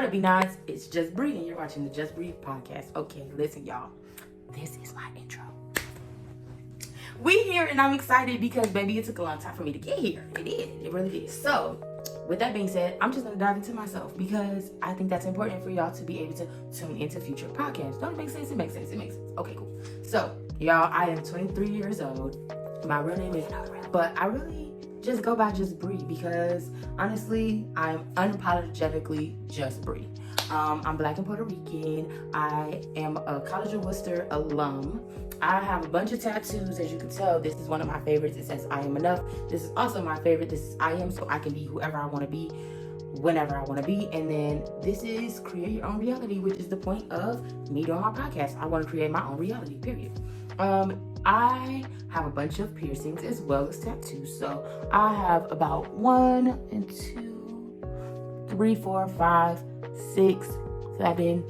What up, B9s? It's Just Breathe, and you're watching the Just Breathe podcast. Okay, listen, y'all. This is my intro. We here, and I'm excited because, baby, it took a long time for me to get here. It did. It really did. So, with that being said, I'm just going to dive into myself because I think that's important for y'all to be able to tune into future podcasts. Don't it make sense? It makes sense. It makes sense. Okay, cool. So, y'all, I am 23 years old. My real name is Nora, but I really just go by Just Breathe because, honestly, I'm unapologetically Just Breathe. I'm Black and Puerto Rican. I am a College of Worcester alum. I have a bunch of tattoos, as you can tell. This is one of my favorites. It says I am enough. This is also my favorite. This is I am, so I can be whoever I want to be, whenever I want to be. And then this is create your own reality, which is the point of me doing my podcast. I want to create my own reality, period. I have a bunch of piercings as well as tattoos. So I have about 1 and 2, 3, 4, 5, 6, 7,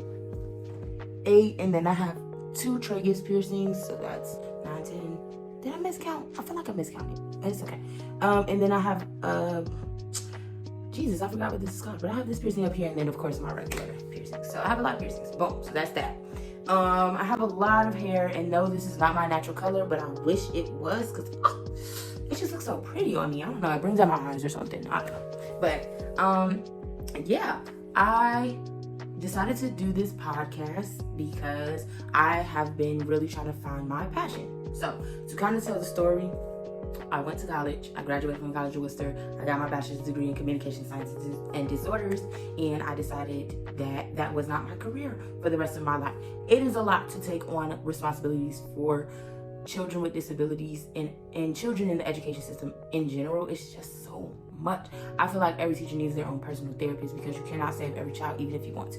8, and then I have 2 tragus piercings, so that's 9, 10. Did I miscount? I feel like I miscounted. It's okay. And then I have Jesus, I forgot what this is called, but I have this piercing up here, and then of course my regular piercings. So I have a lot of piercings. Boom. So that's that. I have a lot of hair, and no, this is not my natural color, but I wish it was because it just looks so pretty on me. I don't know. It brings out my eyes or something. I don't know. But yeah, I decided to do this podcast because I have been really trying to find my passion. So to kind of tell the story, I went to college. I graduated from College of Worcester. I got my bachelor's degree in communication sciences and disorders, and I decided that that was not my career for the rest of my life. It is a lot to take on responsibilities for children with disabilities and children in the education system in general. It's just so much. I feel like every teacher needs their own personal therapist because you cannot save every child even if you want to.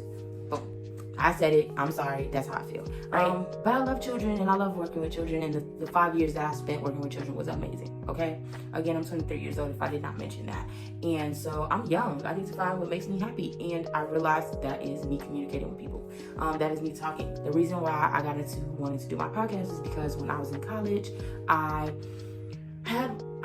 Boom. I said it. I'm sorry. That's how I feel. Right? But I love children and I love working with children, and the 5 years that I spent working with children was amazing. Okay? Again, I'm 23 years old if I did not mention that. And so I'm young. I need to find what makes me happy. And I realized that is me communicating with people. That is me talking. The reason why I got into wanting to do my podcast is because when I was in college, I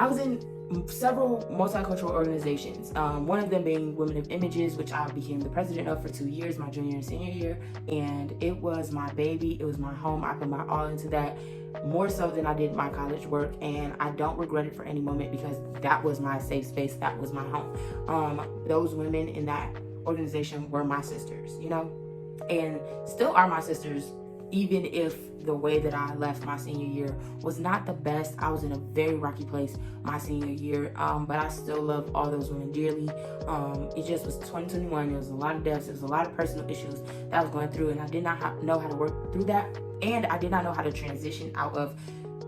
was in several multicultural organizations, one of them being Women of Images, which I became the president of for 2 years, my junior and senior year, and it was my baby, it was my home. I put my all into that, more so than I did my college work, and I don't regret it for any moment because that was my safe space, that was my home. Those women in that organization were my sisters, you know, and still are my sisters, even if the way that I left my senior year was not the best. I was in a very rocky place my senior year, but I still love all those women dearly. It just was 2021. There was a lot of deaths. There was a lot of personal issues that I was going through, and I did not know how to work through that. And I did not know how to transition out of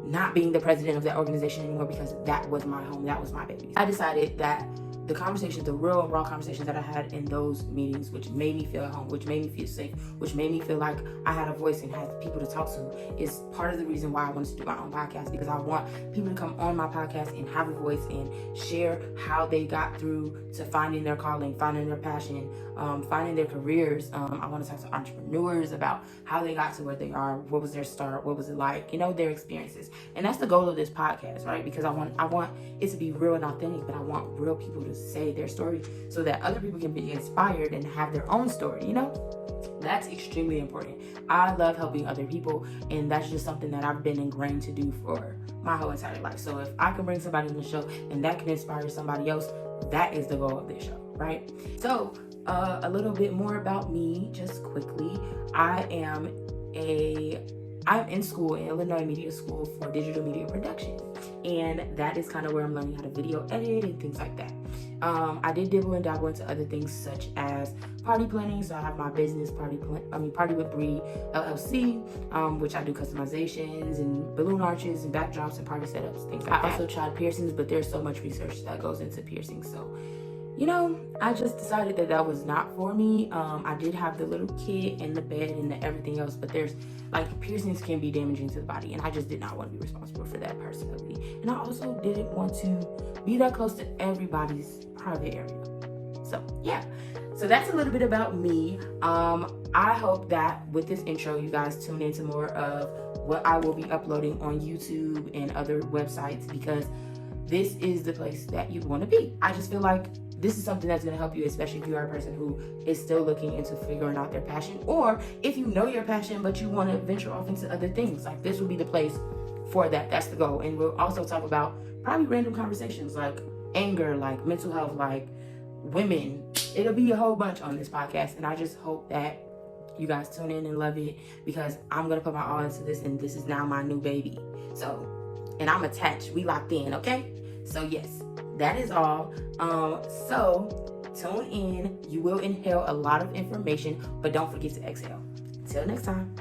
not being the president of that organization anymore because that was my home. That was my baby. I decided that the conversations, the real raw conversations that I had in those meetings, which made me feel at home, which made me feel safe, which made me feel like I had a voice and had people to talk to, is part of the reason why I wanted to do my own podcast, because I want people to come on my podcast and have a voice and share how they got through to finding their calling, finding their passion, finding their careers. I want to talk to entrepreneurs about how they got to where they are, what was their start, what was it like, you know, their experiences. And that's the goal of this podcast, right? Because I want it to be real and authentic, but I want real people to say their story so that other people can be inspired and have their own story, you know? That's extremely important. I love helping other people, and that's just something that I've been ingrained to do for my whole entire life. So if I can bring somebody on the show and that can inspire somebody else, that is the goal of this show, right? So a little bit more about me, just quickly. I'm in school, in Illinois Media School for digital media production, and that is kind of where I'm learning how to video edit and things like that. I did dibble and dabble into other things such as party planning, so I have my business Party with Bree LLC, which I do customizations and balloon arches and backdrops and party setups, things like that. I also tried piercings, but there's so much research that goes into piercings, so you know, I just decided that was not for me. I did have the little kit and the bed and the everything else, but there's like piercings can be damaging to the body, and I just did not want to be responsible for that personally. And I also didn't want to be that close to everybody's private area. So yeah, so that's a little bit about me. I hope that with this intro, you guys tune into more of what I will be uploading on YouTube and other websites, because this is the place that you want to be. I just feel like this is something that's going to help you, especially if you are a person who is still looking into figuring out their passion, or if you know your passion but you want to venture off into other things. Like, this will be the place for that. That's the goal. And we'll also talk about probably random conversations like anger, like mental health, like women. It'll be a whole bunch on this podcast, and I just hope that you guys tune in and love it, because I'm going to put my all into this, and this is now my new baby. So, and I'm attached. We locked in, okay? So yes, that is all. So tune in. You will inhale a lot of information, but don't forget to exhale. Till next time.